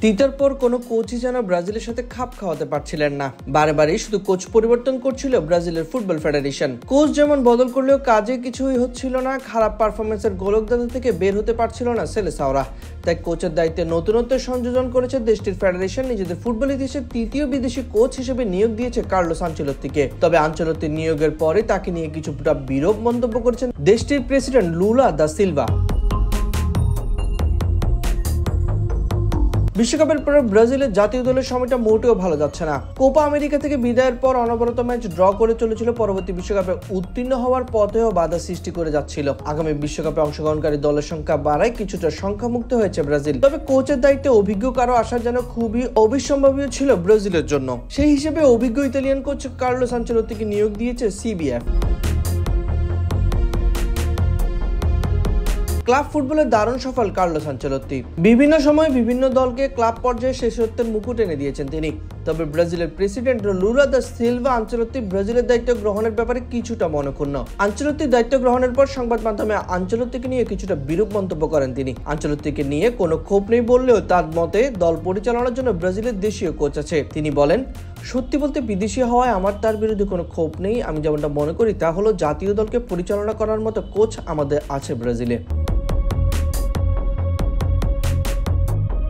Teacher পর কোনো কোচই যেন ব্রাজিলের সাথে খাপ খাওয়াতে পারছিলেন না। বারে বারে শুধু কোচ পরিবর্তন করছিল ব্রাজিলের ফুটবল ফেডারেশন। কোচ যেমন বদল করলেও কাজে কিছুই হচ্ছিল না। খারাপ পারফরমেন্সের গোলকদাতা থেকে বের হতে পারছিল না সেলেসাওরা। তাই কোচের দায়িত্বে নতুনত্ব সংযোজন করেছে দেশটির ফেডারেশন। নিজেদের ফুটবল ইতিহাসে তৃতীয় বিদেশি কোচ হিসেবে নিয়োগ দিয়েছে কার্লোস আনচেলত্তিকে। তবে আনচেলত্তির নিয়োগের পরে তাকে নিয়ে কিছুটা বিরূপ মন্তব্য করেছেন দেশটির প্রেসিডেন্ট লুলা দা সিলভা। বিশ্বকাপের পর ব্রাজিলের জাতীয় দলের সময়টা মোটেও ভালো যাচ্ছে না। কোপা আমেরিকা থেকে বিদায়ের পর অনবরত ম্যাচ ড্র করে চলেছিল। পরবর্তী বিশ্বকাপে উত্তীর্ণ হওয়ার পথেও বাধা সৃষ্টি করে যাচ্ছিল। আগামী বিশ্বকাপে অংশগ্রহণকারী দলের সংখ্যা বাড়ায় কিছুটা সংখ্যামুক্ত হয়েছে ব্রাজিল। তবে কোচের দায়িত্বে অভিজ্ঞ কারো আসা যেন খুবই অবিসম্ভাবীয় ছিল ব্রাজিলের জন্য। সেই হিসেবে অভিজ্ঞ ইতালিয়ান কোচ কার্লোস আনচেলত্তিকে নিয়োগ দিয়েছে সিবিএফ। ক্লাব ফুটবলের দারুণ সফল কার্লোস আনচেলত্তি। বিভিন্ন সময় বিভিন্ন দলকে ক্লাব পর্যায়ে শেষত্বের মুকুট এনে দিয়েছেন তিনি। তবে ব্রাজিলের president Lula da Silva Ancelotti ব্রাজিলের দায়িত্ব গ্রহণের ব্যাপারে কিছুটা মনক্ষুণ্ণ। আনচেলত্তির দায়িত্ব গ্রহণের পর সংবাদ মাধ্যমে আনচেলত্তিকে নিয়ে কিছুটা বিরূপ মন্তব্য করেন তিনি। আনচেলত্তিকে নিয়ে কোনো ক্ষোভ নেই বললেও তার মতে দল পরিচালনার জন্য ব্রাজিলের দেশীয় কোচ আছে। তিনি বলেন, সত্যি বলতে বিদেশি হওয়ায় আমার তার বিরুদ্ধে কোনো ক্ষোভ নেই। আমি যেমনটা মনে করি তা হলো জাতীয় দলকে পরিচালনা করার মতো কোচ আমাদের আছে ব্রাজিলে।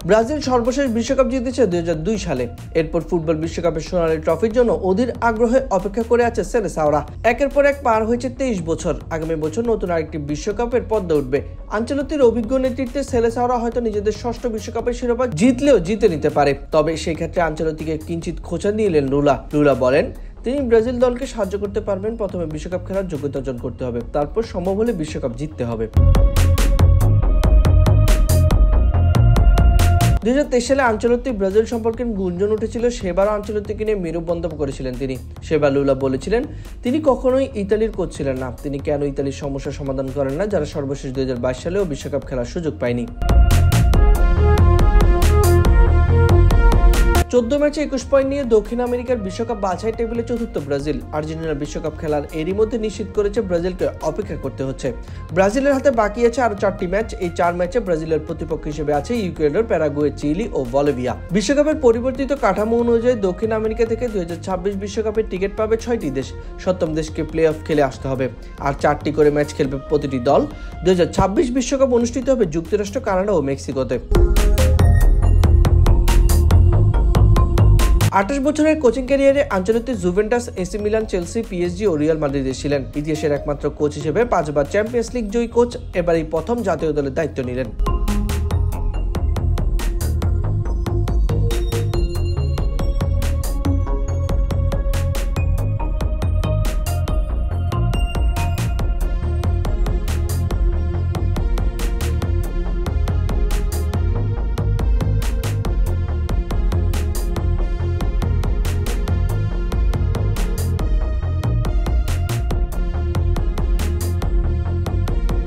ব্রাজিল সর্বশেষ বিশ্বকাপ জিতেছে 2002 সালে। এরপর ফুটবল বিশ্বকাপের সোনালী ট্রফির জন্য অধীর আগ্রহে অপেক্ষা করে আছে সেলেসাওরা। একের পর এক পার হয়েছে 23 বছর। আগামী বছর নতুন আরেকটি বিশ্বকাপের পদ্মা উঠবে। আনচেলত্তির অভিজ্ঞ নেতৃত্বে সেলেসাওরা হয়তো নিজেদের ষষ্ঠ বিশ্বকাপের শিরোপা জিতলেও জিতে নিতে পারে। তবে সেই ক্ষেত্রে আনচেলত্তিকে কিঞ্চিত খোঁচা নিলেন লুলা বলেন, তিনি ব্রাজিল দলকে সাহায্য করতে পারবেন। প্রথমে বিশ্বকাপ খেলার যোগ্যতা অর্জন করতে হবে, তারপর সম্ভব হলে বিশ্বকাপ জিততে হবে। 2023 সালে আনচেলত্তি ব্রাজিল সম্পর্কে গুঞ্জন উঠেছিল। সেবারও আনচেলত্তিকে নিয়ে বিরূপ মন্তব্য করেছিলেন তিনি। সেবার লুলা বলেছিলেন, তিনি কখনোই ইতালির কোচ ছিলেন না। তিনি কেন ইতালির সমস্যার সমাধান করেন না, যারা সর্বশেষ 2022 সালেও বিশ্বকাপ খেলার সুযোগ পায়নি। 14 ম্যাচে 21 পয়েন্ট নিয়ে দক্ষিণ আমেরিকার বিশ্বকাপ বাছাই টেবিলে চতুর্থ ব্রাজিল। আর্জেন্টিনার বিশ্বকাপ খেলার এরই মধ্যে নিশ্চিত করেছে ব্রাজিলকে অপেক্ষা করতে হচ্ছে। ব্রাজিলের হাতে বাকি আছে আরো 4টি ম্যাচ। এই 4 ম্যাচে ব্রাজিলের প্রতিপক্ষ হিসেবে আছে ইকুয়েডর, প্যারাগুয়ে, চিলি ও বলিভিয়া। বিশ্বকাপের পরিবর্তিত কাঠামো অনুযায়ী দক্ষিণ আমেরিকা থেকে 2026 বিশ্বকাপের টিকিট পাবে 6টি দেশ। সপ্তম দেশকে প্লে অফ খেলে আসতে হবে। আর 4টি করে ম্যাচ খেলবে প্রতিটি দল। 2026 বিশ্বকাপ অনুষ্ঠিত হবে যুক্তরাষ্ট্র, কানাডা ও মেক্সিকোতে। 28 বছরের কোচিং ক্যারিয়ারে Ancelotti Juventus, AC Milan, Chelsea, PSG ও রিয়াল মাদ্রিদে ছিলেন। ইতিহাসের একমাত্র কোচ হিসেবে 5বার চ্যাম্পিয়ন্স লিগ জয়ী কোচ এবারই প্রথম জাতীয় দলের দায়িত্ব নিলেন।